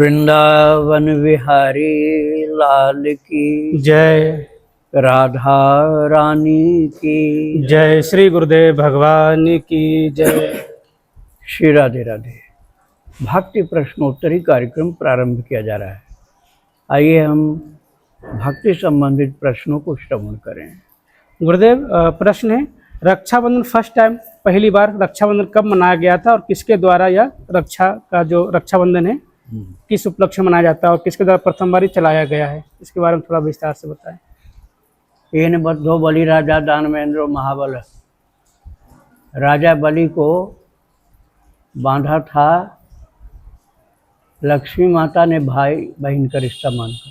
वृंदावन विहारी लाल की जय। राधा रानी की जय। श्री गुरुदेव भगवान की जय। श्री राधे राधे। भक्ति प्रश्नोत्तरी कार्यक्रम प्रारंभ किया जा रहा है। आइए हम भक्ति संबंधित प्रश्नों को श्रवण करें। गुरुदेव, प्रश्न है, रक्षाबंधन फर्स्ट टाइम पहली बार रक्षाबंधन कब मनाया गया था और किसके द्वारा यह रक्षाबंधन है किस उपलक्ष्य में मनाया जाता है और किसके द्वारा प्रथम बार ही चलाया गया है, इसके बारे में थोड़ा विस्तार से बताएं। येन बद्धो बलि राजा दानवेंद्रो महाबल। राजा बलि को बांधा था लक्ष्मी माता ने भाई बहन का रिश्ता मानकर।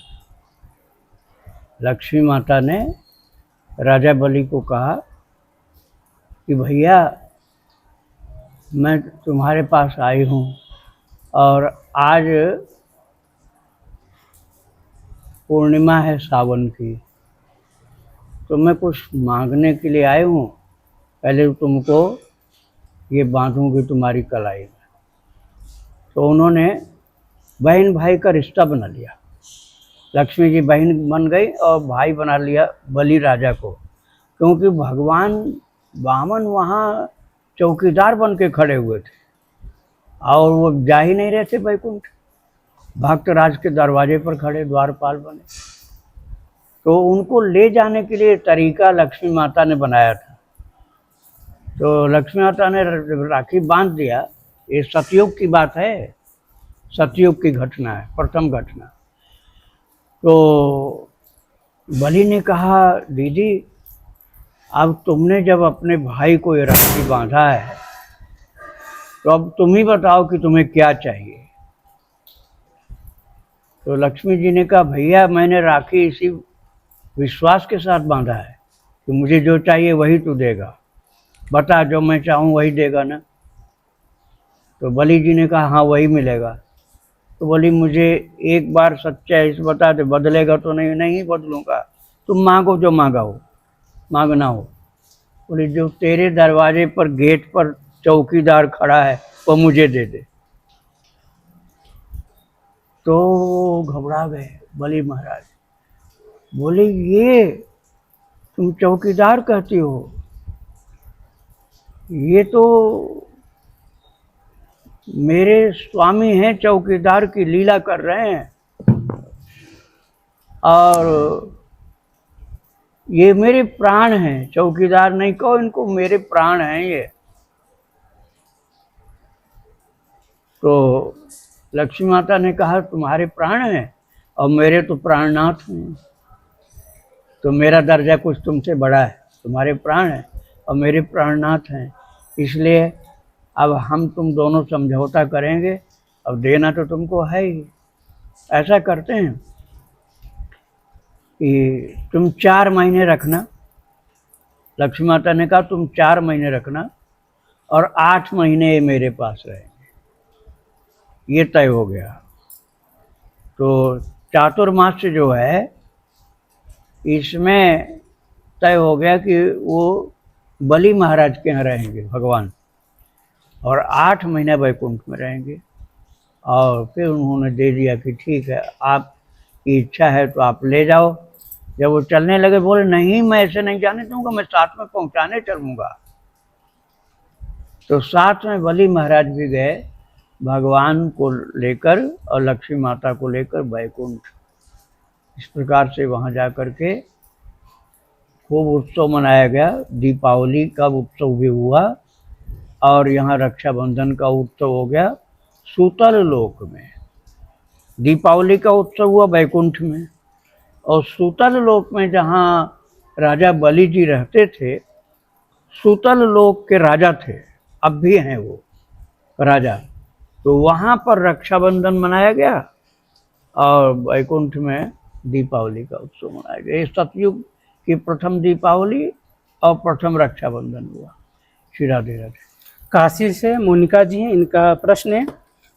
लक्ष्मी माता ने राजा बलि को कहा कि भैया मैं तुम्हारे पास आई हूँ और आज पूर्णिमा है सावन की, तो मैं कुछ मांगने के लिए आई हूँ। पहले तुमको ये बांधूंगी तुम्हारी कलाई में। तो उन्होंने बहन भाई का रिश्ता बना लिया। लक्ष्मी जी बहन बन गई और भाई बना लिया बलि राजा को, क्योंकि भगवान वामन वहाँ चौकीदार बन के खड़े हुए थे और वो जा ही नहीं रहे थे वैकुंठ। भक्तराज के दरवाजे पर खड़े द्वारपाल बने, तो उनको ले जाने के लिए तरीका लक्ष्मी माता ने बनाया था। तो लक्ष्मी माता ने राखी बांध दिया। ये सतयुग की बात है, सतयुग की घटना है, प्रथम घटना। तो बलि ने कहा, दीदी अब तुमने जब अपने भाई को ये राखी बांधा है तो अब तुम ही बताओ कि तुम्हें क्या चाहिए। तो लक्ष्मी जी ने कहा, भैया मैंने राखी इसी विश्वास के साथ बांधा है कि मुझे जो चाहिए वही तू देगा, बता जो मैं चाहूँ वही देगा ना। तो बलि जी ने कहा, हाँ वही मिलेगा। तो बोली, मुझे एक बार सच्चा इस बता दे, बदलेगा तो नहीं? नहीं बदलूंगा, तुम मांगो जो मांगा हो, मांगना हो। बोली, जो तेरे दरवाजे पर गेट पर चौकीदार खड़ा है वो मुझे दे दे। तो घबरा गए बलि महाराज। बोले, ये तुम चौकीदार कहती हो? ये तो मेरे स्वामी हैं, चौकीदार की लीला कर रहे हैं और ये मेरे प्राण हैं। चौकीदार नहीं कहो इनको, मेरे प्राण हैं ये। तो लक्ष्मी माता ने कहा, तुम्हारे प्राण हैं और मेरे तो प्राणनाथ हैं, तो मेरा दर्जा कुछ तुमसे बड़ा है। तुम्हारे प्राण हैं और मेरे प्राणनाथ हैं, इसलिए अब हम तुम दोनों समझौता करेंगे। अब देना तो तुमको है ही। ऐसा करते हैं कि तुम 4 महीने रखना। लक्ष्मी माता ने कहा, तुम 4 महीने रखना और 8 महीने ये मेरे पास रहेंगे। ये तय हो गया। तो चातुर्मास जो है इसमें तय हो गया कि वो बलि महाराज के यहाँ रहेंगे भगवान, और 8 महीने वैकुंठ में रहेंगे। और फिर उन्होंने दे दिया कि ठीक है, आपकी इच्छा है तो आप ले जाओ। जब वो चलने लगे, बोले, नहीं मैं ऐसे नहीं जाने दूंगा, मैं साथ में पहुंचाने चलूंगा। तो साथ में बलि महाराज भी गए भगवान को लेकर और लक्ष्मी माता को लेकर वैकुंठ। इस प्रकार से वहाँ जा कर के खूब उत्सव मनाया गया। दीपावली का उत्सव भी हुआ और यहाँ रक्षाबंधन का उत्सव हो गया सूतल लोक में। दीपावली का उत्सव हुआ वैकुंठ में, और सूतल लोक में जहाँ राजा बलि जी रहते थे, सूतल लोक के राजा थे, अब भी हैं वो राजा। तो वहाँ पर रक्षाबंधन मनाया गया और वैकुंठ में दीपावली का उत्सव मनाया गया। ये सतयुग की प्रथम दीपावली और प्रथम रक्षाबंधन हुआ। श्री राधे राधे। काशी से मोनिका जी हैं, इनका प्रश्न है,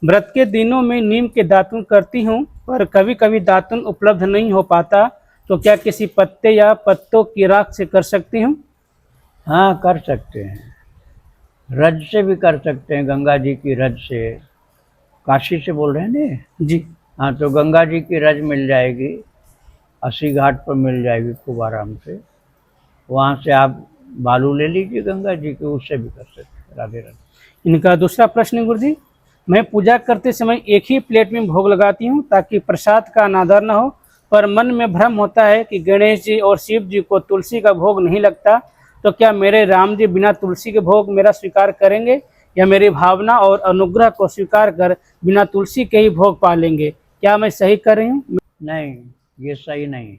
व्रत के दिनों में नीम के दातुन करती हूँ पर कभी कभी दातुन उपलब्ध नहीं हो पाता, तो क्या किसी पत्ते या पत्तों की राख से कर सकती हूँ? हाँ, कर सकते हैं। रज से भी कर सकते हैं, गंगा जी की रज से। काशी से बोल रहे हैं ना जी। हाँ, तो गंगा जी की रज मिल जाएगी, 80 घाट पर मिल जाएगी खूब आराम से। वहाँ से आप बालू ले लीजिए गंगा जी के, उससे भी कर सकते हैं। राधे राधे। इनका दूसरा प्रश्न है गुरुजी, मैं पूजा करते समय एक ही प्लेट में भोग लगाती हूँ ताकि प्रसाद का अनादर न हो, पर मन में भ्रम होता है कि गणेश जी और शिव जी को तुलसी का भोग नहीं लगता, तो क्या मेरे राम जी बिना तुलसी के भोग मेरा स्वीकार करेंगे या मेरी भावना और अनुग्रह को स्वीकार कर बिना तुलसी के ही भोग पा लेंगे? क्या मैं सही कर रही हूँ? नहीं, ये सही नहीं।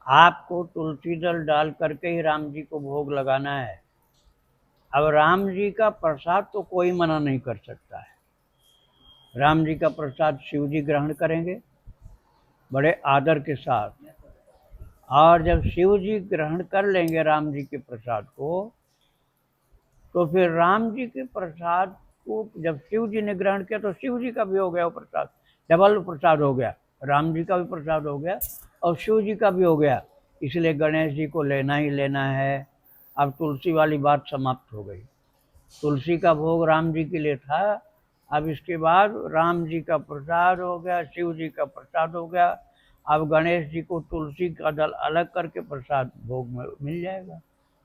आपको तुलसी दल डाल करके ही राम जी को भोग लगाना है। अब राम जी का प्रसाद तो कोई मना नहीं कर सकता है। राम जी का प्रसाद शिव जी ग्रहण करेंगे बड़े आदर के साथ, और जब शिव जी ग्रहण कर लेंगे राम जी के प्रसाद को, तो फिर राम जी के प्रसाद को जब शिव जी ने ग्रहण किया तो शिव जी का भी हो गया वो प्रसाद, डबल प्रसाद हो गया। राम जी का भी प्रसाद हो गया और शिव जी का भी हो गया। इसलिए गणेश जी को लेना ही लेना है। अब तुलसी वाली बात समाप्त हो गई। तुलसी का भोग राम जी के लिए था, अब इसके बाद राम जी का प्रसाद हो गया, शिव जी का प्रसाद हो गया। अब गणेश जी को तुलसी का दल अलग करके प्रसाद भोग में मिल जाएगा।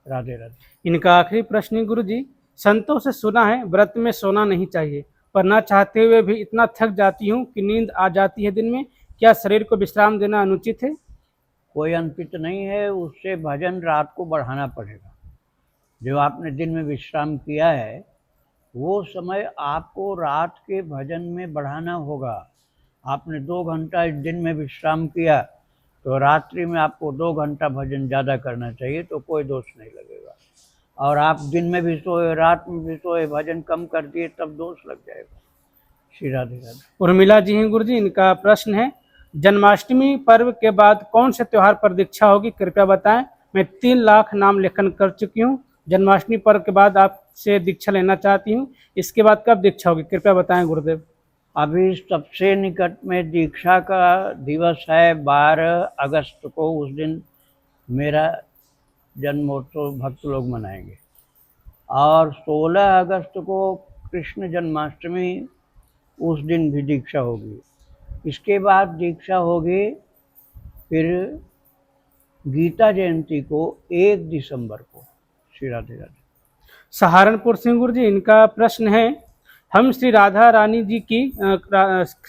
राधे राधे। इनका आखिरी प्रश्न है गुरुजी, संतों से सुना है व्रत में सोना नहीं चाहिए, पर ना चाहते हुए भी इतना थक जाती हूँ कि नींद आ जाती है दिन में, क्या शरीर को विश्राम देना अनुचित है? कोई अनुचित नहीं है, उससे भजन रात को बढ़ाना पड़ेगा। जो आपने दिन में विश्राम किया है वो समय आपको रात के भजन में बढ़ाना होगा। आपने 2 घंटा दिन में विश्राम किया तो रात्रि में आपको 2 घंटा भजन ज़्यादा करना चाहिए, तो कोई दोष नहीं लगेगा। और आप दिन में भी सोए, रात में भी सोए, भजन कम कर दिए, तब दोष लग जाएगा। श्री राधे राधे। उर्मिला जी हैं गुरुजी, इनका प्रश्न है, जन्माष्टमी पर्व के बाद कौन से त्योहार पर दीक्षा होगी, कृपया बताएं। मैं 3 लाख नाम लेखन कर चुकी हूँ, जन्माष्टमी पर्व के बाद आपसे दीक्षा लेना चाहती हूँ, इसके बाद कब दीक्षा होगी, कृपया बताएं गुरुदेव। अभी सबसे निकट में दीक्षा का दिवस है 12 अगस्त को। उस दिन मेरा जन्मोत्सव भक्त लोग मनाएंगे, और 16 अगस्त को कृष्ण जन्माष्टमी, उस दिन भी दीक्षा होगी। इसके बाद दीक्षा होगी फिर गीता जयंती को 1 दिसंबर को। श्री राधे राधे। सहारनपुर से गुरु जी, इनका प्रश्न है, हम श्री राधा रानी जी की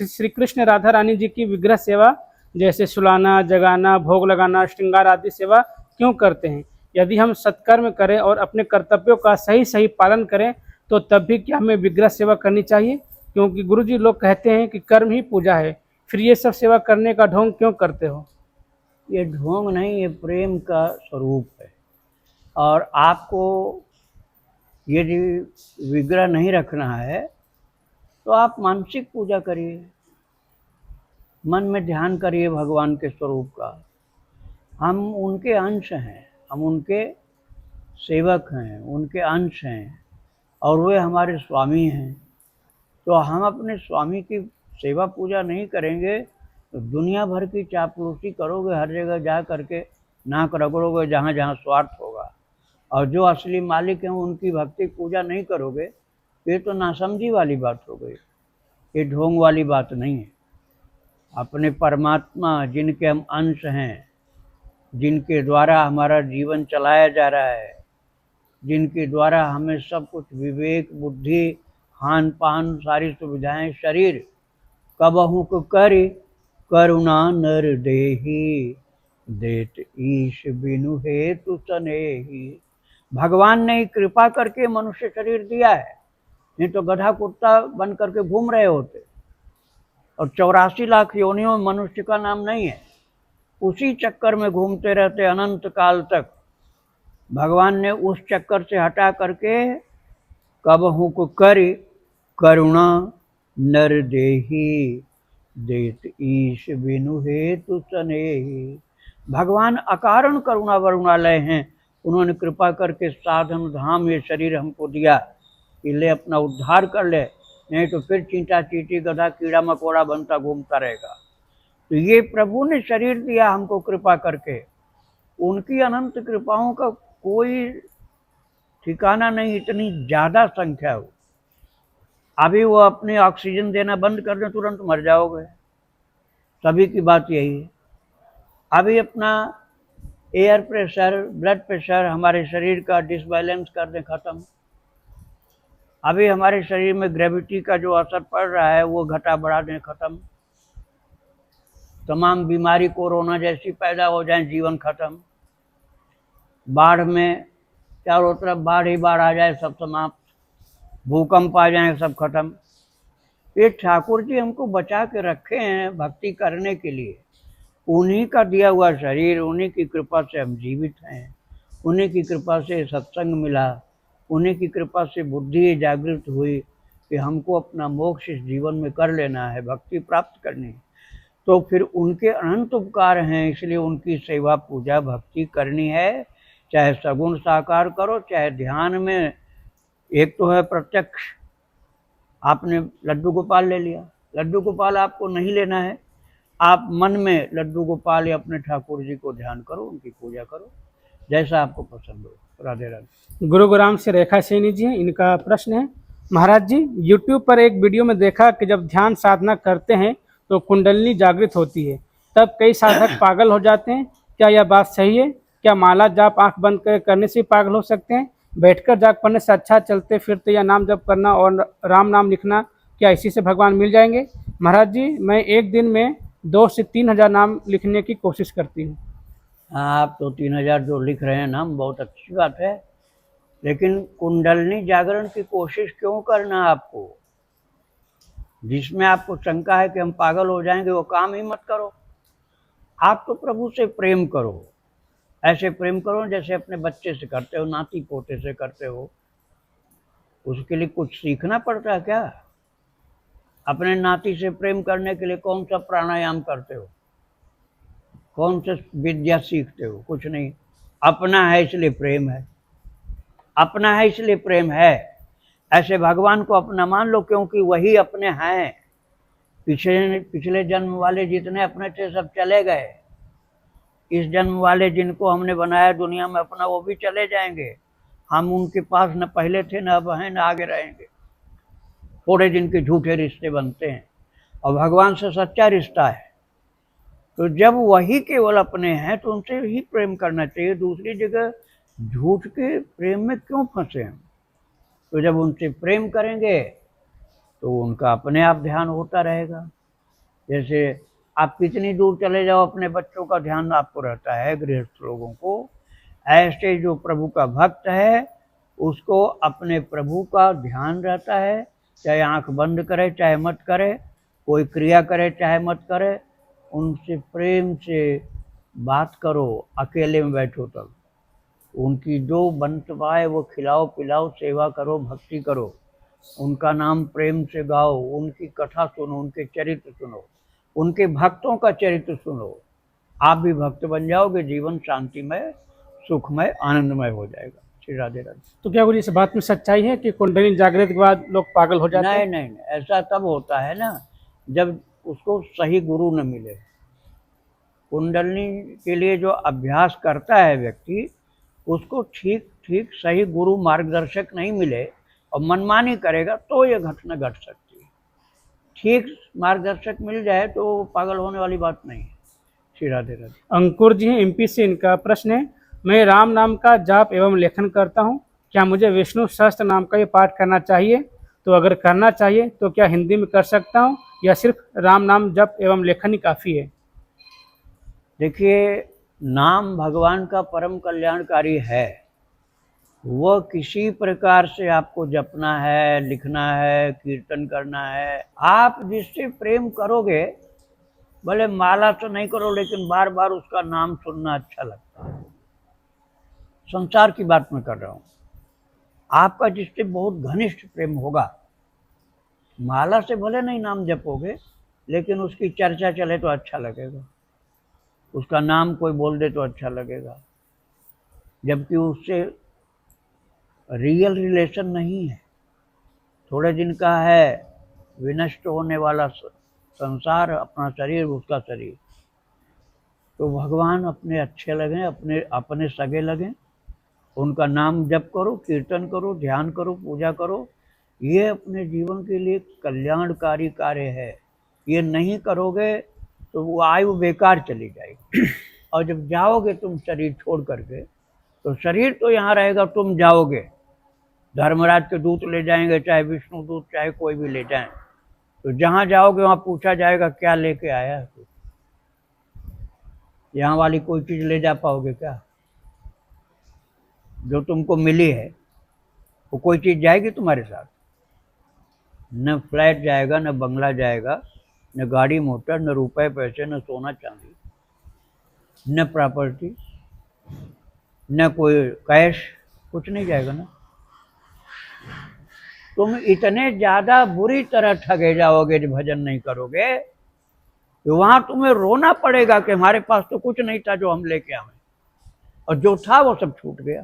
श्री कृष्ण राधा रानी जी की विग्रह सेवा जैसे सुलाना, जगाना, भोग लगाना, श्रृंगार आदि सेवा क्यों करते हैं? यदि हम सत्कर्म करें और अपने कर्तव्यों का सही सही पालन करें तो तब भी क्या हमें विग्रह सेवा करनी चाहिए? क्योंकि गुरु जी लोग कहते हैं कि कर्म ही पूजा है, फिर ये सब सेवा करने का ढोंग क्यों करते हो? ये ढोंग नहीं, ये प्रेम का स्वरूप है। और आपको यदि विग्रह नहीं रखना है तो आप मानसिक पूजा करिए, मन में ध्यान करिए भगवान के स्वरूप का। हम उनके अंश हैं, हम उनके सेवक हैं, उनके अंश हैं, और वे हमारे स्वामी हैं। तो हम अपने स्वामी की सेवा पूजा नहीं करेंगे तो दुनिया भर की चापलूसी करोगे, हर जगह जा करके नाक रगड़ोगे जहाँ जहाँ स्वार्थ होगा, और जो असली मालिक हैं उनकी भक्ति पूजा नहीं करोगे। ये तो नासमझी वाली बात हो गई, ये ढोंग वाली बात नहीं है। अपने परमात्मा जिनके हम अंश हैं, जिनके द्वारा हमारा जीवन चलाया जा रहा है, जिनके द्वारा हमें सब कुछ विवेक, बुद्धि, खान पान, सारी सुविधाएं, शरीर, कबहु करि करुणा नर देही, देत ईश बिनु हेतु सनेही। भगवान ने कृपा करके मनुष्य शरीर दिया है, नहीं तो गधा कुत्ता बन करके घूम रहे होते। और 84 लाख योनियों में मनुष्य का नाम नहीं है, उसी चक्कर में घूमते रहते अनंत काल तक। भगवान ने उस चक्कर से हटा करके कबहु करि करुणा नर देही, देत ईश बिनु हेतु सनेही। भगवान अकारण करुणा वरुणालय हैं, उन्होंने कृपा करके साधन धाम ये शरीर हमको दिया कि ले अपना उद्धार कर ले, नहीं तो फिर चींटा चींटी, गधा कीड़ा मकोड़ा बनता घूमता रहेगा। तो ये प्रभु ने शरीर दिया हमको कृपा करके, उनकी अनंत कृपाओं का कोई ठिकाना नहीं, इतनी ज़्यादा संख्या हो। अभी वो अपने ऑक्सीजन देना बंद कर दें तुरंत मर जाओगे। सभी की बात यही है। अभी अपना एयर प्रेशर, ब्लड प्रेशर, हमारे शरीर का डिसबैलेंस कर दें खत्म। अभी हमारे शरीर में ग्रेविटी का जो असर पड़ रहा है वो घटा बढ़ा दें खत्म। तमाम बीमारी कोरोना जैसी पैदा हो जाए, जीवन खत्म। बाढ़ में चारों तरफ बाढ़ ही बाढ़ आ जाए, सब समाप्त। भूकंप आ जाए, सब खत्म। ये ठाकुर जी हमको बचा के रखे हैं भक्ति करने के लिए। उन्हीं का दिया हुआ शरीर, उन्हीं की कृपा से हम जीवित हैं, उन्हीं की कृपा से सत्संग मिला, उन्हीं की कृपा से बुद्धि जागृत हुई कि हमको अपना मोक्ष इस जीवन में कर लेना है, भक्ति प्राप्त करनी है। तो फिर उनके अनंत उपकार हैं, इसलिए उनकी सेवा पूजा भक्ति करनी है। चाहे सगुण साकार करो, चाहे ध्यान में। एक तो है प्रत्यक्ष, आपने लड्डू गोपाल ले लिया। लड्डू गोपाल आपको नहीं लेना है, आप मन में लड्डू गोपाल या अपने ठाकुर जी को ध्यान करो, उनकी पूजा करो, जैसा आपको पसंद हो। राधे राधे। गुरुग्राम से रेखा सैनी जी हैं, इनका प्रश्न है, महाराज जी यूट्यूब पर एक वीडियो में देखा कि जब ध्यान साधना करते हैं तो कुंडलिनी जागृत होती है, तब कई साधक पागल हो जाते हैं। क्या यह बात सही है? क्या माला जाप आंख बंद करने से पागल हो सकते हैं? बैठकर जाप पढ़ने से अच्छा चलते फिरते या नाम जप करना और राम नाम लिखना, क्या इसी से भगवान मिल जाएंगे? महाराज जी मैं एक दिन में 2 से 3 हज़ार नाम लिखने की कोशिश करती हूँ। आप तो 3000 जो लिख रहे हैं नाम, बहुत अच्छी बात है, लेकिन कुंडलिनी जागरण की कोशिश क्यों करना आपको? जिसमें आपको शंका है कि हम पागल हो जाएंगे, वो काम ही मत करो। आप तो प्रभु से प्रेम करो, ऐसे प्रेम करो जैसे अपने बच्चे से करते हो, नाती पोते से करते हो। उसके लिए कुछ सीखना पड़ता है क्या? अपने नाती से प्रेम करने के लिए कौन सा प्राणायाम करते हो, कौन सा विद्या सीखते हो? कुछ नहीं। अपना है इसलिए प्रेम है, अपना है इसलिए प्रेम है। ऐसे भगवान को अपना मान लो, क्योंकि वही अपने हैं। पिछले जन्म वाले जितने अपने थे सब चले गए। इस जन्म वाले जिनको हमने बनाया दुनिया में अपना, वो भी चले जाएंगे। हम उनके पास न पहले थे, न अब हैं, न आगे रहेंगे। थोड़े दिन के झूठे रिश्ते बनते हैं, और भगवान से सच्चा रिश्ता है। तो जब वही केवल अपने हैं तो उनसे ही प्रेम करना चाहिए। दूसरी जगह झूठ के प्रेम में क्यों फंसे हम? तो जब उनसे प्रेम करेंगे तो उनका अपने आप ध्यान होता रहेगा। जैसे आप कितनी दूर चले जाओ, अपने बच्चों का ध्यान आपको रहता है, गृहस्थ लोगों को। ऐसे जो प्रभु का भक्त है उसको अपने प्रभु का ध्यान रहता है, चाहे आंख बंद करे चाहे मत करे, कोई क्रिया करे चाहे मत करे, उनसे प्रेम से बात करो। अकेले में बैठो तब उनकी जो बन पाए वो खिलाओ पिलाओ, सेवा करो, भक्ति करो, उनका नाम प्रेम से गाओ, उनकी कथा सुनो, उनके चरित्र सुनो, उनके भक्तों का चरित्र सुनो। आप भी भक्त बन जाओगे, जीवन शांतिमय, सुखमय, आनंदमय हो जाएगा। श्री राधे राधे। तो क्या गुरु इस बात में सच्चाई है कि कुंडलिनी जागृत के बाद लोग पागल हो जाते हैं? नहीं नहीं नहीं, ऐसा तब होता है ना जब उसको सही गुरु न मिले। कुंडलिनी के लिए जो अभ्यास करता है व्यक्ति, उसको ठीक ठीक सही गुरु मार्गदर्शक नहीं मिले और मनमानी करेगा तो ये घटना घट सकती है। ठीक मार्गदर्शक मिल जाए तो पागल होने वाली बात नहीं है। श्री राधे राधे। अंकुर जी हैं एमपी से, इनका प्रश्न है, मैं राम नाम का जाप एवं लेखन करता हूँ, क्या मुझे विष्णु सहस्त्र नाम का ये पाठ करना चाहिए? तो अगर करना चाहिए तो क्या हिंदी में कर सकता हूँ या सिर्फ राम नाम जप एवं लेखन ही काफ़ी है? देखिए, नाम भगवान का परम कल्याणकारी है। वह किसी प्रकार से आपको जपना है, लिखना है, कीर्तन करना है। आप जिससे प्रेम करोगे, भले माला तो नहीं करो, लेकिन बार बार उसका नाम सुनना अच्छा लगता है। संसार की बात मैं कर रहा हूँ। आपका जिससे बहुत घनिष्ठ प्रेम होगा, माला से भले नहीं नाम जपोगे, लेकिन उसकी चर्चा चले तो अच्छा लगेगा, उसका नाम कोई बोल दे तो अच्छा लगेगा। जबकि उससे रियल रिलेशन नहीं है, थोड़े दिन का है, विनष्ट होने वाला संसार, अपना शरीर, उसका शरीर। तो भगवान अपने अच्छे लगें, अपने सगे लगें, उनका नाम जप करो, कीर्तन करो, ध्यान करो, पूजा करो। ये अपने जीवन के लिए कल्याणकारी कार्य है। ये नहीं करोगे तो वो आयु बेकार चली जाएगी। और जब जाओगे तुम शरीर छोड़ करके, तो शरीर तो यहाँ रहेगा, तुम जाओगे, धर्मराज के दूत ले जाएंगे, चाहे विष्णु दूत, चाहे कोई भी ले जाए, तो जहाँ जाओगे वहाँ पूछा जाएगा क्या लेके आया है तू? यहाँ वाली कोई चीज़ ले जा पाओगे क्या? जो तुमको मिली है वो कोई चीज़ जाएगी तुम्हारे साथ? न फ्लैट जाएगा, न बंगला जाएगा, न गाड़ी मोटर, न रुपए पैसे, न सोना चांदी, न प्रॉपर्टी, न कोई कैश, कुछ नहीं जाएगा ना। तुम इतने ज्यादा बुरी तरह ठगे जाओगे जब भजन नहीं करोगे, तो वहां तुम्हें रोना पड़ेगा कि हमारे पास तो कुछ नहीं था जो हम लेके आए, और जो था वो सब छूट गया।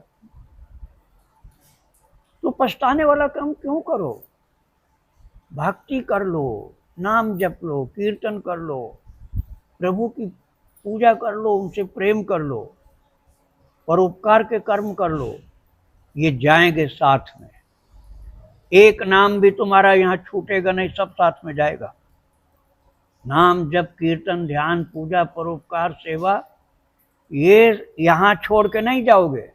तो पछताने वाला काम क्यों करो? भक्ति कर लो, नाम जप लो, कीर्तन कर लो, प्रभु की पूजा कर लो, उनसे प्रेम कर लो, परोपकार के कर्म कर लो, ये जाएंगे साथ में। एक नाम भी तुम्हारा यहाँ छूटेगा नहीं, सब साथ में जाएगा। नाम जप कीर्तन ध्यान पूजा परोपकार सेवा, ये यहाँ छोड़ के नहीं जाओगे।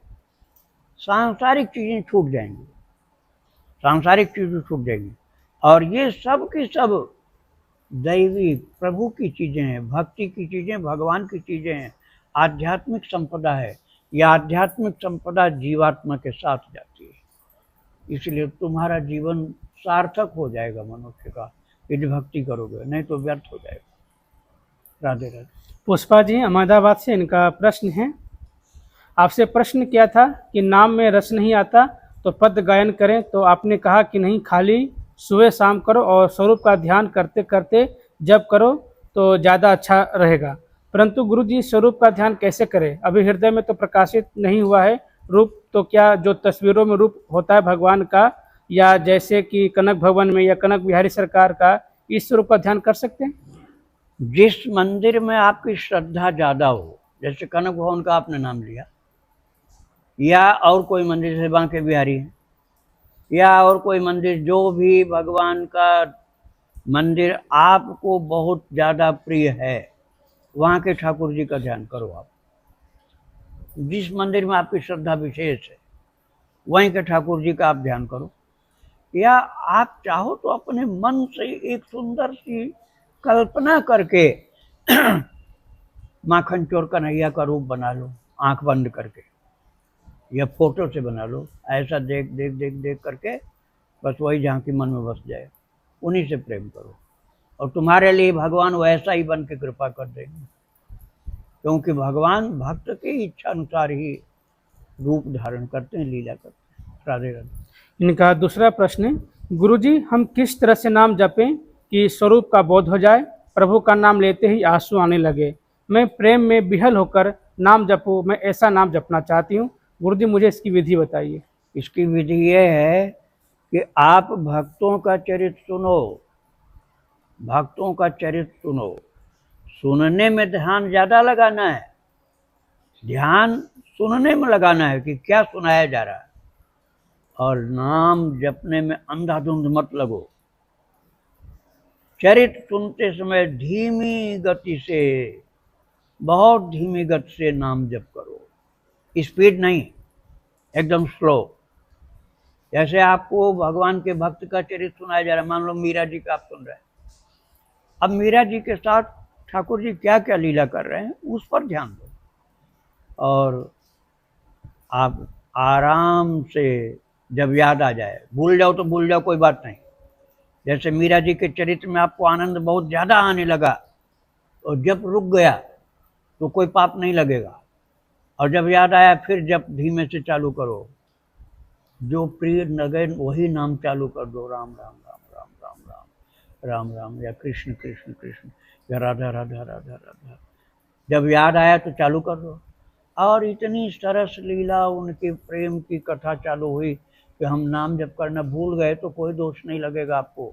सांसारिक चीजें छूट जाएंगी, सांसारिक चीजें छूट जाएंगी, और ये सब की सब दैवी प्रभु की चीजें हैं, भक्ति की चीजें, भगवान की चीजें हैं, आध्यात्मिक संपदा है। यह आध्यात्मिक संपदा जीवात्मा के साथ जाती है, इसलिए तुम्हारा जीवन सार्थक हो जाएगा मनुष्य का यदि भक्ति करोगे, नहीं तो व्यर्थ हो जाएगा। राधे राधे। पुष्पा जी अहमदाबाद से, इनका प्रश्न है, आपसे प्रश्न किया था कि नाम में रस नहीं आता तो पद गायन करें, तो आपने कहा कि नहीं, खाली सुबह शाम करो और स्वरूप का ध्यान करते करते जब करो तो ज़्यादा अच्छा रहेगा। परंतु गुरु जी, स्वरूप का ध्यान कैसे करें? अभी हृदय में तो प्रकाशित नहीं हुआ है रूप, तो क्या जो तस्वीरों में रूप होता है भगवान का, या जैसे कि कनक भवन में या कनक बिहारी सरकार का, इस स्वरूप का ध्यान कर सकते हैं? जिस मंदिर में आपकी श्रद्धा ज़्यादा हो, जैसे कनक भवन का आपने नाम लिया, या और कोई मंदिर जैसे बांके बिहारी है, या और कोई मंदिर, जो भी भगवान का मंदिर आपको बहुत ज़्यादा प्रिय है, वहाँ के ठाकुर जी का ध्यान करो। आप जिस मंदिर में आपकी श्रद्धा विशेष है, वहीं के ठाकुर जी का आप ध्यान करो। या आप चाहो तो अपने मन से एक सुंदर सी कल्पना करके माखन चोर कन्हैया का रूप बना लो, आंख बंद करके, या फोटो से बना लो, ऐसा देख देख देख देख करके, बस वही जहाँ की मन में बस जाए, उन्हीं से प्रेम करो, और तुम्हारे लिए भगवान वैसा ही बन के कृपा कर देंगे, क्योंकि भगवान भक्त की इच्छा अनुसार ही रूप धारण करते हैं, लीला करते हैं। राधे राधे। इनका दूसरा प्रश्न है, गुरुजी, हम किस तरह से नाम जपें कि स्वरूप का बोध हो जाए, प्रभु का नाम लेते ही आंसू आने लगे? मैं प्रेम में बिहल होकर नाम जपूं, मैं ऐसा नाम जपना चाहती हूँ, गुरुजी मुझे इसकी विधि बताइए। इसकी विधि ये है कि आप भक्तों का चरित्र सुनो, भक्तों का चरित्र सुनो, सुनने में ध्यान ज़्यादा लगाना है, ध्यान सुनने में लगाना है कि क्या सुनाया जा रहा है, और नाम जपने में अंधाधुंध मत लगो। चरित्र सुनते समय धीमी गति से, बहुत धीमी गति से नाम जप करो, स्पीड नहीं, एकदम स्लो। जैसे आपको भगवान के भक्त का चरित्र सुनाया जा रहा है, मान लो मीरा जी का आप सुन रहे हैं, अब मीरा जी के साथ ठाकुर जी क्या क्या लीला कर रहे हैं उस पर ध्यान दो, और आप आराम से, जब याद आ जाए, भूल जाओ तो भूल जाओ, कोई बात नहीं। जैसे मीरा जी के चरित्र में आपको आनंद बहुत ज़्यादा आने लगा, और जब रुक गया तो कोई पाप नहीं लगेगा, और जब याद आया फिर जब धीमे से चालू करो, जो प्रिय लगे वही नाम चालू कर दो, राम राम राम राम राम राम राम राम, या कृष्ण कृष्ण कृष्ण, या राधा राधा राधा राधा। जब याद आया तो चालू कर दो, और इतनी सरस लीला, उनके प्रेम की कथा चालू हुई कि हम नाम जप करना भूल गए तो कोई दोष नहीं लगेगा आपको,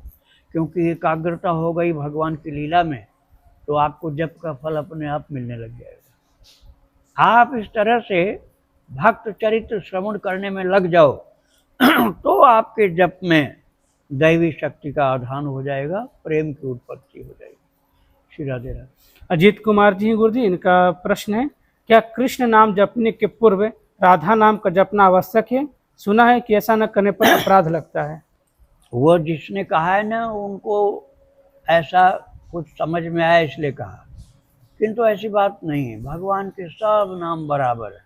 क्योंकि एकाग्रता हो गई भगवान की लीला में, तो आपको जप का फल अपने आप मिलने लग जाएगा। आप इस तरह से भक्त चरित्र श्रवण करने में लग जाओ तो आपके जप में दैवी शक्ति का आधान हो जाएगा, प्रेम की उत्पत्ति हो जाएगी। श्री राधे राधे। अजीत कुमार जी गुरु जी, इनका प्रश्न है, क्या कृष्ण नाम जपने के पूर्व राधा नाम का जपना आवश्यक है? सुना है कि ऐसा न करने पर अपराध लगता है। वो जिसने कहा है ना, उनको ऐसा कुछ समझ में आया इसलिए कहा, किंतु ऐसी बात नहीं है। भगवान के सब नाम बराबर है।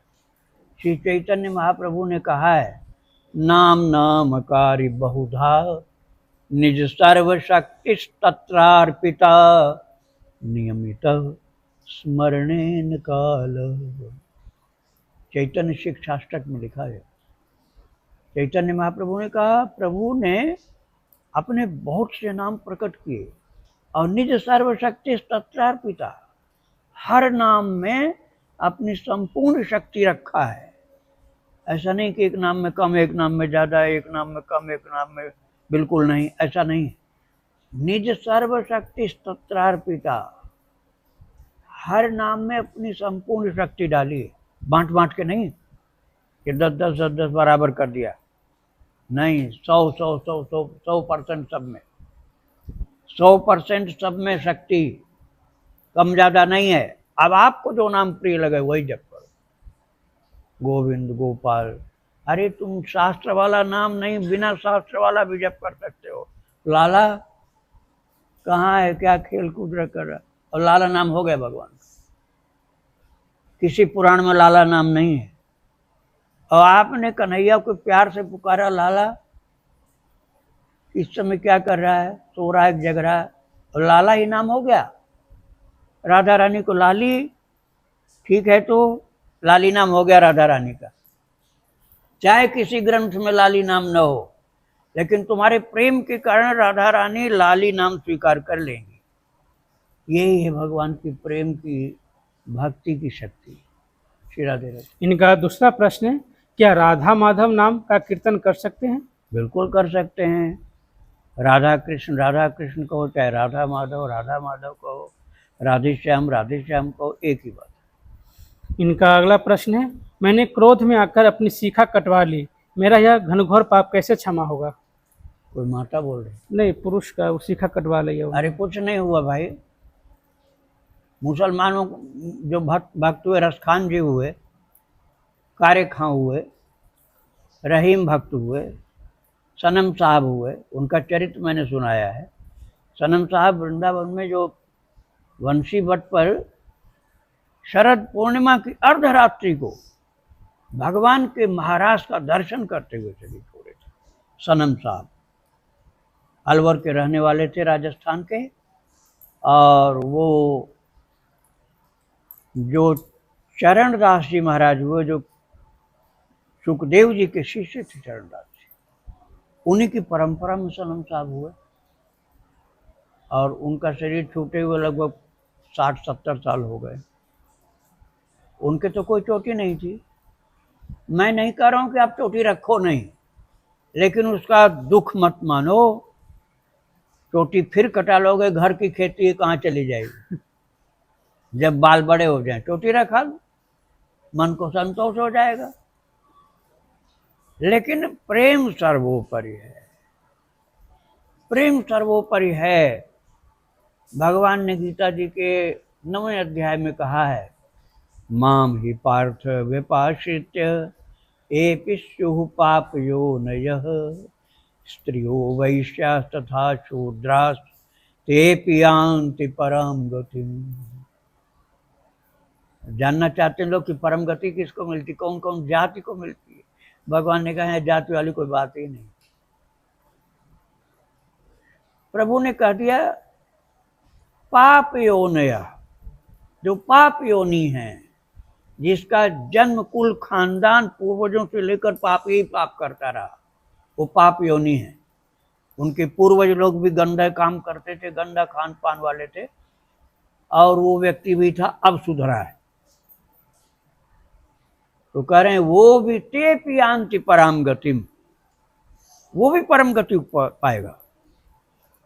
श्री चैतन्य महाप्रभु ने कहा है, नाम नामकारी बहुधा निज सर्वशक्ति तत्रार्पिता नियमित स्मरणेन काल। चैतन्य शिक्षाष्टक में लिखा है। चैतन्य महाप्रभु ने कहा, प्रभु ने अपने बहुत से नाम प्रकट किए और निज सर्वशक्ति तत्रार्पिता, हर नाम में अपनी संपूर्ण शक्ति रखा है। ऐसा नहीं कि एक नाम में कम, एक नाम में ज़्यादा, एक नाम में कम, एक नाम में बिल्कुल नहीं, ऐसा नहीं। निज सर्वशक्ति तत्रार्पिता, हर नाम में अपनी संपूर्ण शक्ति डाली, बांट बांट के नहीं कि 10-10 बराबर कर दिया, नहीं, 100% सब में, 100% सब में शक्ति, कम ज़्यादा नहीं है। अब आपको जो नाम प्रिय लगे वही जप करो, गोविंद, गोपाल। अरे तुम शास्त्र वाला नाम नहीं, बिना शास्त्र वाला भी जप कर सकते हो। लाला कहाँ है, क्या खेल कूद कर रहा, और लाला नाम हो गया भगवान। किसी पुराण में लाला नाम नहीं है। और आपने कन्हैया को प्यार से पुकारा लाला, इस समय क्या कर रहा है, सो रहा है, जग रहा है, और लाला ही नाम हो गया। राधा रानी को लाली, ठीक है, तो लाली नाम हो गया राधा रानी का। चाहे किसी ग्रंथ में लाली नाम न हो, लेकिन तुम्हारे प्रेम के कारण राधा रानी लाली नाम स्वीकार कर लेंगी। यही है भगवान की प्रेम की, भक्ति की शक्ति। श्री राधे राधे। इनका दूसरा प्रश्न है, क्या राधा माधव नाम का कीर्तन कर सकते हैं? बिल्कुल कर सकते हैं। राधा कृष्ण कहो, चाहे राधा माधव कहो, राधे श्याम कहो, एक ही बात। इनका अगला प्रश्न है, मैंने क्रोध में आकर अपनी शिखा कटवा ली, मेरा यह घनघोर पाप कैसे क्षमा होगा? कोई माता बोल रही? नहीं, पुरुष का शिखा कटवा लिया। अरे कुछ नहीं हुआ भाई। मुसलमानों जो भक्त हुए, रसखान जी हुए, कारे खां हुए, रहीम भक्त हुए, सनम साहब हुए, उनका चरित्र मैंने सुनाया है। सनम साहब वृंदावन में जो वंशी भट्ट पर शरद पूर्णिमा की अर्धरात्रि को भगवान के महाराज का दर्शन करते हुए चले छोड़े थे। सनम साहब अलवर के रहने वाले थे, राजस्थान के, और वो जो चरणदास जी महाराज हुए, जो सुखदेव जी के शिष्य थे चरणदास जी, उन्हीं की परंपरा में सनम साहब हुए, और उनका शरीर छूटे हुए लगभग 60-70 साल हो गए। उनके तो कोई चोटी नहीं थी। मैं नहीं कह रहा हूं कि आप चोटी रखो नहीं, लेकिन उसका दुख मत मानो। चोटी फिर कटा लोगे, घर की खेती कहाँ चली जाएगी? जब बाल बड़े हो जाएं चोटी रखा लो, मन को संतोष हो जाएगा। लेकिन प्रेम सर्वोपरि है, प्रेम सर्वोपरि है। भगवान ने गीता जी के 9वें अध्याय में कहा है, माम ही पार्थ विपाश्रित्य एपि स्युः पापयोनयः स्त्रियो वैश्याः तथा शूद्राः तेपि यान्ति परम गतिम्। जानना चाहते हैं लोग कि परम गति किसको मिलती, कौन कौन जाति को मिलती है? भगवान ने कहा है जाति वाली कोई बात ही नहीं। प्रभु ने कह दिया पाप योनय, जो पाप योनि है, जिसका जन्म कुल खानदान पूर्वजों से लेकर पाप ही पाप करता रहा, वो पाप योनि है। उनके पूर्वज लोग भी गंदा काम करते थे, गंदा खान पान वाले थे, और वो व्यक्ति भी था, अब सुधरा है। तो कह रहे हैं वो भी तेपि यान्ति परम गतिम, वो भी परम गति पाएगा।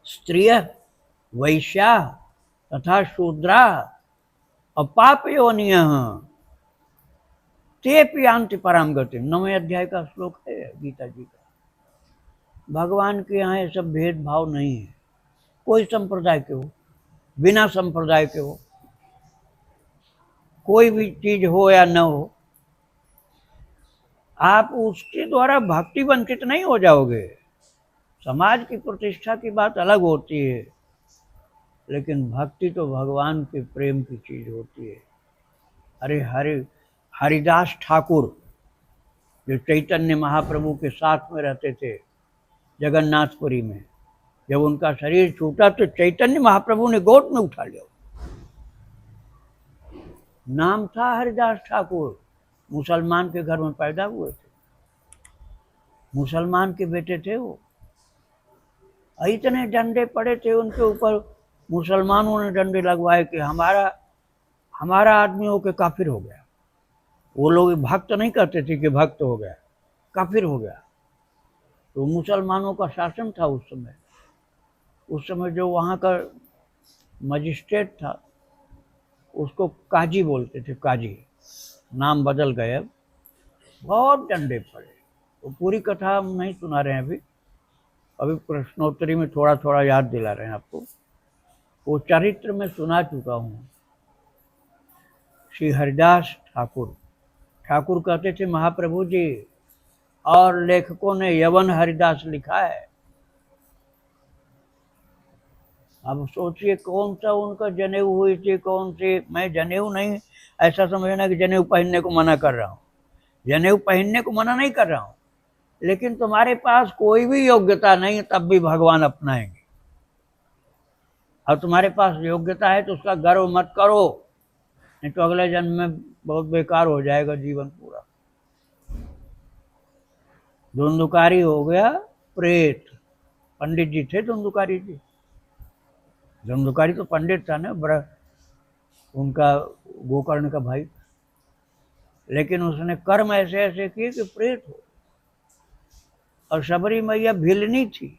स्त्रिय वैश्या तथा शूद्रा और पाप योनिय तेपि यान्ति परम गतिम। 9वें अध्याय का श्लोक है गीता जी का। भगवान के यहाँ ये सब भेदभाव नहीं है, कोई संप्रदाय के हो, बिना संप्रदाय के हो, कोई भी चीज हो या न हो, आप उसके द्वारा भक्ति वंचित नहीं हो जाओगे। समाज की प्रतिष्ठा की बात अलग होती है, लेकिन भक्ति तो भगवान के प्रेम की चीज होती है। अरे हरिदास ठाकुर जो चैतन्य महाप्रभु के साथ में रहते थे जगन्नाथपुरी में, जब उनका शरीर छूटा तो चैतन्य महाप्रभु ने गोद में उठा लिया। नाम था हरिदास ठाकुर, मुसलमान के घर में पैदा हुए थे, मुसलमान के बेटे थे वो। इतने डंडे पड़े थे उनके ऊपर, मुसलमानों ने डंडे लगवाए कि हमारा आदमी होके काफिर हो गया। वो लोग भक्त नहीं कहते थे कि भक्त हो गया, काफिर हो गया। तो मुसलमानों का शासन था उस समय। उस समय जो वहाँ का मजिस्ट्रेट था उसको काजी बोलते थे, काजी, नाम बदल गए अब। बहुत डंडे पड़े। तो पूरी कथा हम नहीं सुना रहे हैं अभी प्रश्नोत्तरी में थोड़ा थोड़ा याद दिला रहे हैं आपको। वो चरित्र में सुना चुका हूँ। श्री हरिदास ठाकुर कहते थे महाप्रभु जी, और लेखकों ने यवन हरिदास लिखा है। अब सोचिए कौन सा उनका जनेऊ हुई थी, कौन सी। मैं जनेऊ नहीं ऐसा समझना कि जनेऊ पहनने को मना कर रहा हूँ, जनेऊ पहनने को मना नहीं कर रहा हूँ, लेकिन तुम्हारे पास कोई भी योग्यता नहीं तब भी भगवान अपनाएंगे। और तुम्हारे पास योग्यता है तो उसका गर्व मत करो, नहीं तो अगले जन्म में बहुत बेकार हो जाएगा जीवन पूरा। धुंधुकारी हो गया प्रेत। पंडित जी थे धुंधुकारी जी, धुंधुकारी तो पंडित था ना, बड़ा उनका गोकर्ण का भाई, लेकिन उसने कर्म ऐसे ऐसे किए कि प्रेत हो। और शबरी मैया भिलनी थी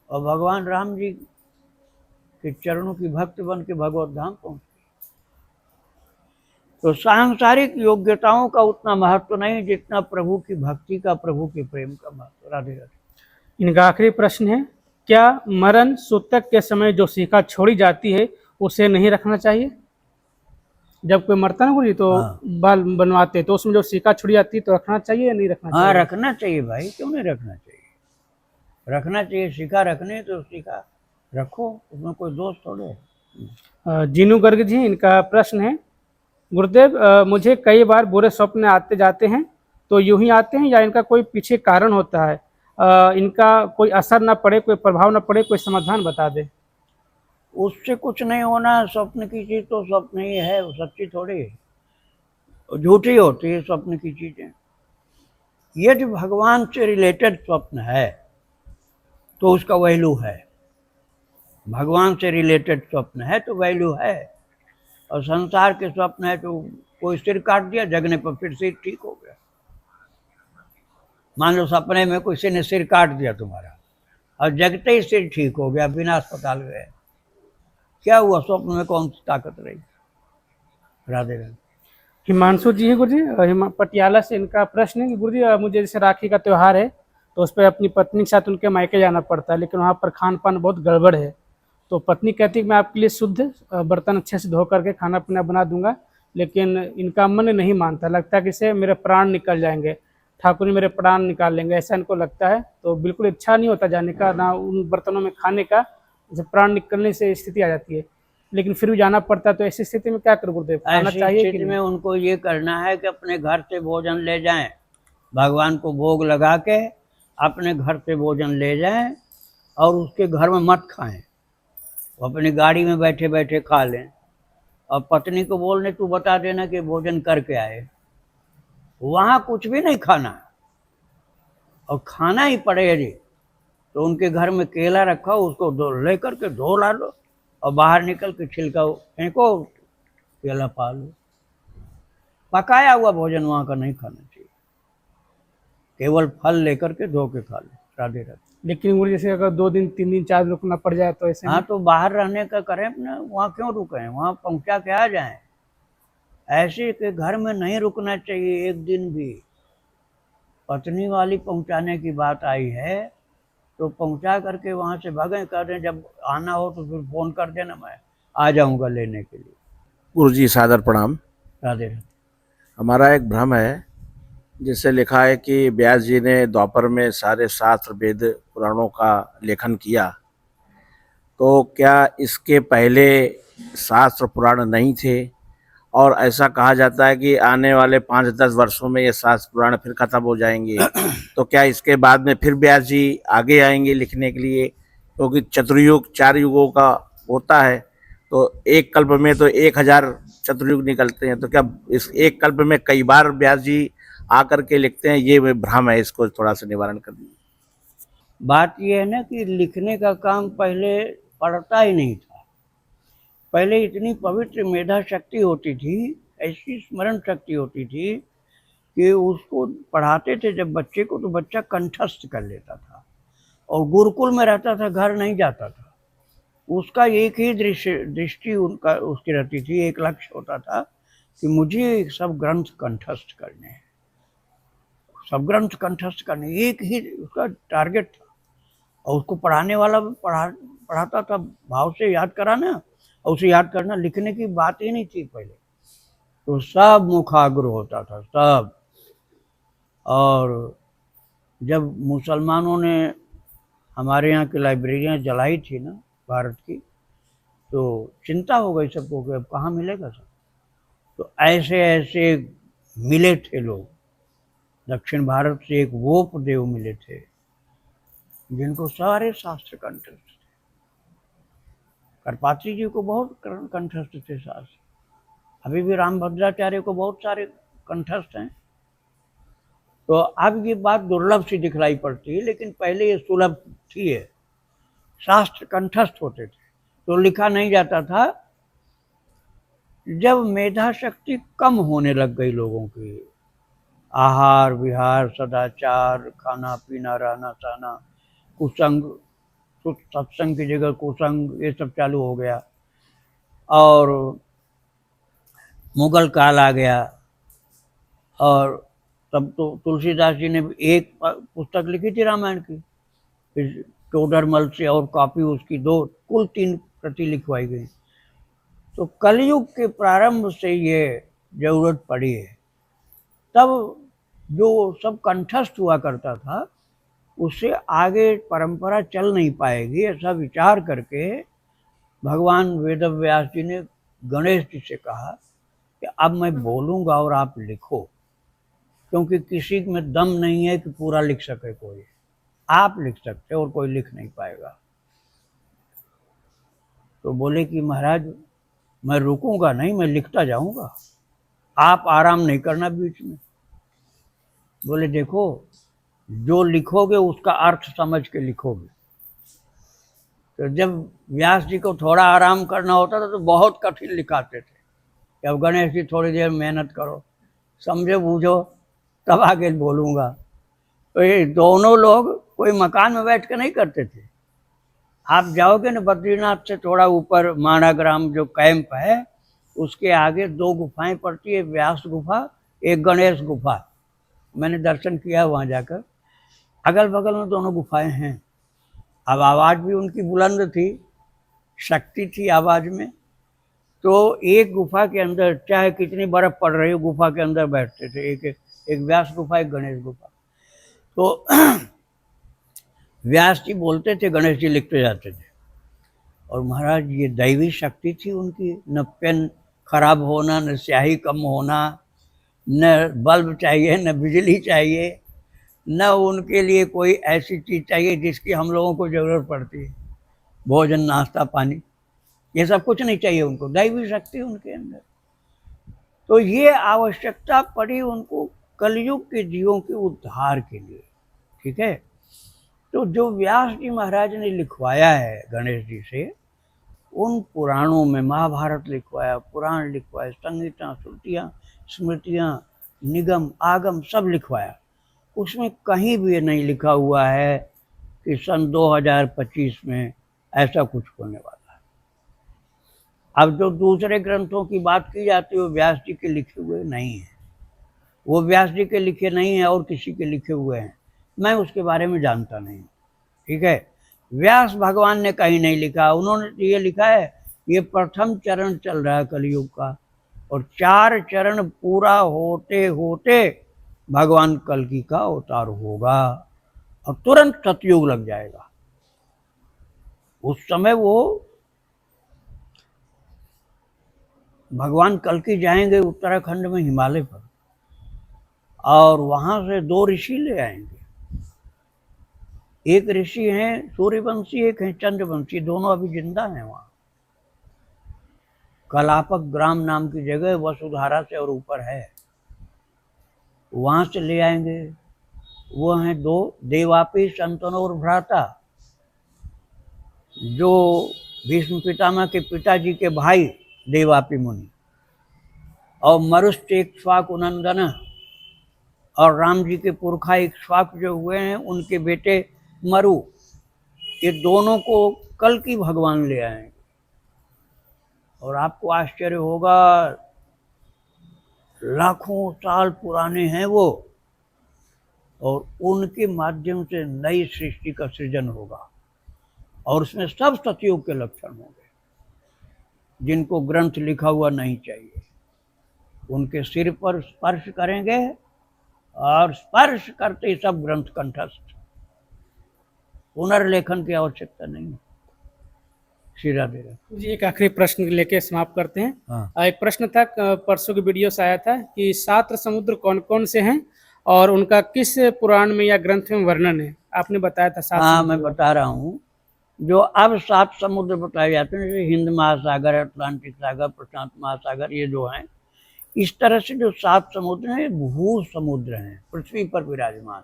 और भगवान राम जी के चरणों की भक्त बन के भगवत धाम पहुंच गई। तो सांसारिक योग्यताओं का उतना महत्व नहीं जितना प्रभु की भक्ति का, प्रभु के प्रेम का महत्व। राधे राधे। इनका आखिरी प्रश्न है, क्या मरण सूतक के समय जो शिखा छोड़ी जाती है उसे नहीं रखना चाहिए? जब कोई मरता ना गुरु जी तो बाल बनवाते तो उसमें जो शिखा छोड़ी जाती है तो रखना चाहिए या नहीं रखना चाहिए? हाँ, रखना चाहिए भाई, क्यों नहीं रखना चाहिए, रखना चाहिए। शिखा रखने तो शिखा रखो, उसमें कोई दोष थोड़े है। जीनू गर्ग जी, इनका प्रश्न है, गुरुदेव मुझे कई बार बुरे स्वप्न आते जाते हैं, तो यूं ही आते हैं या इनका कोई पीछे कारण होता है? इनका कोई असर ना पड़े, कोई प्रभाव ना पड़े, कोई समाधान बता दे। उससे कुछ नहीं होना। स्वप्न की चीज तो स्वप्न ही है, वो सच्ची थोड़ी है, झूठी होती है स्वप्न की चीजें। यदि भगवान से रिलेटेड स्वप्न है तो उसका वैल्यू है, भगवान से रिलेटेड स्वप्न है तो वैल्यू है। और संसार के स्वप्न है तो कोई सिर काट दिया, जगने पर फिर सिर ठीक हो गया। मान लो सपने में किसी ने सिर काट दिया तुम्हारा और जगते ही सिर ठीक हो गया, बिना अस्पताल गए, क्या हुआ? स्वप्न में कौन सी ताकत रही? राधे राधे। हिमांशु जी है गुरु जी, पटियाला से, इनका प्रश्न है कि गुरु जी मुझे जैसे राखी का त्यौहार है तो उस पर अपनी पत्नी के साथ उनके मायके जाना पड़ता है, लेकिन वहाँ पर खान पान बहुत गड़बड़ है। तो पत्नी कहती है कि मैं आपके लिए शुद्ध बर्तन अच्छे से धो करके खाना पीना बना दूंगा, लेकिन इनका मन नहीं मानता, लगता है कि इससे मेरे प्राण निकल जाएंगे, ठाकुर जी मेरे प्राण निकाल लेंगे, ऐसा इनको लगता है। तो बिल्कुल इच्छा नहीं होता जाने का, ना उन बर्तनों में खाने का, जब प्राण निकलने से स्थिति आ जाती है, लेकिन फिर भी जाना पड़ता है। तो ऐसी स्थिति में क्या करूँ गुरुदेव, खाना चाहिए कि स्थिति में उनको ये करना है कि अपने घर से भोजन ले जाएं, भगवान को भोग लगा के अपने घर से भोजन ले जाएं और उसके घर में मत खाएं, वो अपनी गाड़ी में बैठे बैठे खा लें। और पत्नी को बोलने तू बता देना कि भोजन करके आए, वहाँ कुछ भी नहीं खाना, और खाना ही पड़े यदि तो उनके घर में केला रखा हो, उसको ले करके धो ला लो और बाहर निकल के छिलका फेंको, केला पा लो। पकाया हुआ भोजन वहाँ का नहीं खाना चाहिए, केवल फल लेकर के धो के खा लो। राधे राधे। लेकिन वो जैसे अगर 2 दिन 3 दिन 4 दिन रुकना पड़ जाए तो ऐसे हाँ, तो बाहर रहने का करें ना, वहाँ क्यों रुके, वहाँ पहुँचा के आ जाएं। ऐसे के घर में नहीं रुकना चाहिए एक दिन भी। पत्नी वाली पहुँचाने की बात आई है तो पहुँचा करके वहाँ से भगें, कर दें, जब आना हो तो फिर फ़ोन कर देना, मैं आ जाऊंगा लेने के लिए। गुरु जी सादर प्रणाम। राधे राधे। हमारा एक भ्रम है, जिससे लिखा है कि व्यास जी ने द्वापर में सारे शास्त्र वेद पुराणों का लेखन किया, तो क्या इसके पहले शास्त्र पुराण नहीं थे? और ऐसा कहा जाता है कि आने वाले 5-10 वर्षों में ये शास्त्र पुराण फिर खत्म हो जाएंगे, तो क्या इसके बाद में फिर व्यास जी आगे आएंगे लिखने के लिए? क्योंकि चतुर्युग 4 युगों का होता है, तो एक कल्प में तो 1000 चतुर्युग निकलते हैं, तो क्या इस एक कल्प में कई बार व्यास जी आकर के लिखते हैं? ये भ्रम है, इसको थोड़ा सा निवारण कर दीजिए। बात यह है ना कि लिखने का काम पहले पड़ता ही नहीं था। पहले इतनी पवित्र मेधा शक्ति होती थी, ऐसी स्मरण शक्ति होती थी कि उसको पढ़ाते थे जब बच्चे को, तो बच्चा कंठस्थ कर लेता था और गुरुकुल में रहता था, घर नहीं जाता था। उसका एक ही दृष्टि उनका उसकी रहती थी, एक लक्ष्य होता था कि मुझे सब ग्रंथ कंठस्थ करने हैं, सब ग्रंथ कंठस्थ करने, एक ही उसका टारगेट था। और उसको पढ़ाने वाला पढ़ाता था, भाव से याद कराना और उसे याद करना, लिखने की बात ही नहीं थी पहले। तो सब मुखाग्र होता था सब। और जब मुसलमानों ने हमारे यहाँ की लाइब्रेरियाँ जलाई थी ना भारत की, तो चिंता हो गई सबको कि अब कहाँ मिलेगा सब। तो ऐसे ऐसे मिले थे लोग, दक्षिण भारत से एक वोपदेव मिले थे जिनको सारे शास्त्र कंठस्थ थे। करपात्री जी को बहुत कंठस्थ थे शास्त्र, अभी भी रामभद्राचार्य को बहुत सारे कंठस्थ हैं। तो अब ये बात दुर्लभ सी दिखलाई पड़ती है, लेकिन पहले ये सुलभ थी। है शास्त्र कंठस्थ होते थे, तो लिखा नहीं जाता था। जब मेधा शक्ति कम होने लग गई लोगों की, आहार विहार सदाचार, खाना पीना रहना सहना, कुसंग, सत्संग की जगह कुसंग, ये सब चालू हो गया। और मुगल काल आ गया, और तब तो तुलसीदास जी ने एक पुस्तक लिखी थी रामायण की, फिर टोडरमल से और कॉपी उसकी 2, कुल 3 प्रति लिखवाई गई। तो कलयुग के प्रारंभ से ये जरूरत पड़ी है। तब जो सब कंठस्थ हुआ करता था, उससे आगे परंपरा चल नहीं पाएगी, ऐसा विचार करके भगवान वेदव्यास जी ने गणेश जी से कहा कि अब मैं बोलूँगा और आप लिखो, क्योंकि किसी में दम नहीं है कि पूरा लिख सके कोई। आप लिख सकते और कोई लिख नहीं पाएगा। तो बोले कि महाराज मैं रुकूंगा नहीं, मैं लिखता जाऊंगा, आप आराम नहीं करना बीच में। बोले देखो, जो लिखोगे उसका अर्थ समझ के लिखोगे। तो जब व्यास जी को थोड़ा आराम करना होता था तो बहुत कठिन लिखाते थे कि अब गणेश जी थोड़ी देर मेहनत करो, समझो बूझो, तब आगे बोलूँगा। तो ये दोनों लोग कोई मकान में बैठ के नहीं करते थे। आप जाओगे ना बद्रीनाथ से थोड़ा ऊपर, माणाग्राम जो कैंप है, उसके आगे 2 गुफाएं पड़ती है, व्यास गुफा, एक गणेश गुफा। मैंने दर्शन किया वहाँ जाकर। अगल बगल में दोनों गुफाएं हैं। अब आवाज़ भी उनकी बुलंद थी, शक्ति थी आवाज़ में। तो एक गुफा के अंदर चाहे कितनी बर्फ़ पड़ रही हो, गुफा के अंदर बैठते थे, एक व्यास गुफा, एक गणेश गुफा। तो व्यास जी बोलते थे, गणेश जी लिखते जाते थे। और महाराज ये दैवी शक्ति थी उनकी, न पेन खराब होना, न स्याही कम होना, न बल्ब चाहिए, न बिजली चाहिए, न उनके लिए कोई ऐसी चीज़ चाहिए जिसकी हम लोगों को ज़रूरत पड़ती है, भोजन नाश्ता पानी, ये सब कुछ नहीं चाहिए उनको, दैवी शक्ति उनके अंदर। तो ये आवश्यकता पड़ी उनको कलयुग के जीवों के उद्धार के लिए। ठीक है। तो जो व्यास जी महाराज ने लिखवाया है गणेश जी से, उन पुराणों में महाभारत लिखवाया, पुराण लिखवाया, संहिता, श्रुतियाँ, स्मृतियाँ, निगम आगम सब लिखवाया। उसमें कहीं भी ये नहीं लिखा हुआ है कि सन 2025 में ऐसा कुछ होने वाला है। अब जो दूसरे ग्रंथों की बात की जाती है वो व्यास जी के लिखे हुए नहीं है, वो व्यास जी के लिखे नहीं है और किसी के लिखे हुए हैं, मैं उसके बारे में जानता नहीं। ठीक है। व्यास भगवान ने कहीं नहीं लिखा, उन्होंने ये लिखा है ये प्रथम चरण चल रहा है कलयुग का, और 4 चरण पूरा होते होते भगवान कल्कि का अवतार होगा और तुरंत सतयुग लग जाएगा। उस समय वो भगवान कल्कि जाएंगे उत्तराखंड में हिमालय पर, और वहां से 2 ऋषि ले आएंगे। एक ऋषि हैं सूर्यवंशी, एक हैं चंद्रवंशी, दोनों अभी जिंदा हैं वहां। कलापक ग्राम नाम की जगह वसुधारा से और ऊपर है, वहां से ले आएंगे। वो हैं 2 देवापी शंतनु और भ्राता, जो भीष्म पितामह के पिताजी के भाई देवापी मुनि, और मरुष्ट इक्ष्वाकु नंदन, और राम जी के पुरखा इक्ष्वाकु जो हुए हैं उनके बेटे मरु, ये दोनों को कल्कि भगवान ले आएंगे। और आपको आश्चर्य होगा, लाखों साल पुराने हैं वो, और उनके माध्यम से नई सृष्टि का सृजन होगा, और उसमें सब सतयुग के लक्षण होंगे, जिनको ग्रंथ लिखा हुआ नहीं चाहिए। उनके सिर पर स्पर्श करेंगे और स्पर्श करते ही सब ग्रंथ कंठस्थ, पुनर्लेखन की आवश्यकता नहीं है। श्री राधे राधे। जी, एक आखिरी प्रश्न लेके समाप्त करते हैं। हाँ। एक प्रश्न था, परसों की वीडियो से आया था कि 7 समुद्र कौन कौन से हैं और उनका किस पुराण में या ग्रंथ में वर्णन है? आपने बताया था 7 हाँ, समुद्र। मैं बता रहा हूँ। जो अब 7 समुद्र बताए जाते हैं, जैसे हिंद महासागर, अटलांटिक सागर, प्रशांत महासागर, ये जो हैं, इस तरह से जो 7 समुद्र हैं भू समुद्र हैं, पृथ्वी पर विराजमान।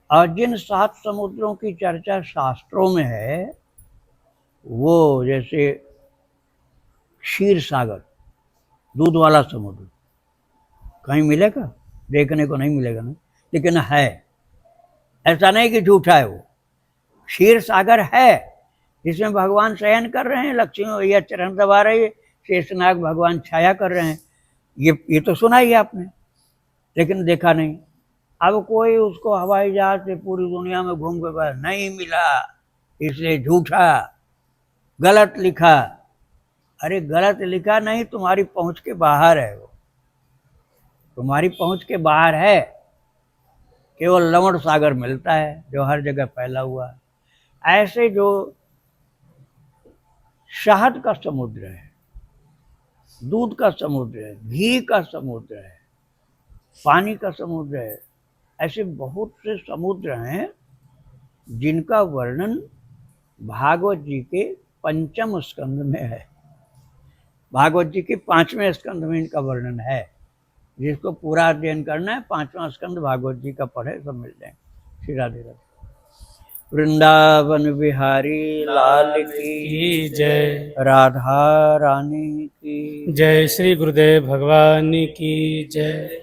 और जिन 7 समुद्रों की चर्चा शास्त्रों में है, वो जैसे क्षीर सागर, दूध वाला समुद्र, कहीं मिलेगा? देखने को नहीं मिलेगा ना, लेकिन है। ऐसा नहीं कि झूठा है वो। क्षीर सागर है, जिसमें भगवान शयन कर रहे हैं, लक्ष्मी मैया चरण दबा रही है, शेषनाग भगवान छाया कर रहे हैं। ये तो सुना ही आपने, लेकिन देखा नहीं। अब कोई उसको हवाई जहाज से पूरी दुनिया में घूम के कहा नहीं मिला, इसलिए झूठा, गलत लिखा। अरे गलत लिखा नहीं, तुम्हारी पहुंच के बाहर है वो, तुम्हारी पहुंच के बाहर है। केवल लवण सागर मिलता है जो हर जगह फैला हुआ है। ऐसे जो शहद का समुद्र है, दूध का समुद्र है, घी का समुद्र है, पानी का समुद्र है, ऐसे बहुत से समुद्र हैं जिनका वर्णन भागवत जी के 5वें स्कंद में है। भागवत जी के 5वें स्कंद में इनका वर्णन है। जिसको पूरा अध्ययन करना है, 5वां स्कंद भागवत जी का पढ़े, सब मिल जाएंगे। श्री राधे राधे। वृंदावन बिहारी लाल की जय। राधा रानी की जय। श्री गुरुदेव भगवान की जय।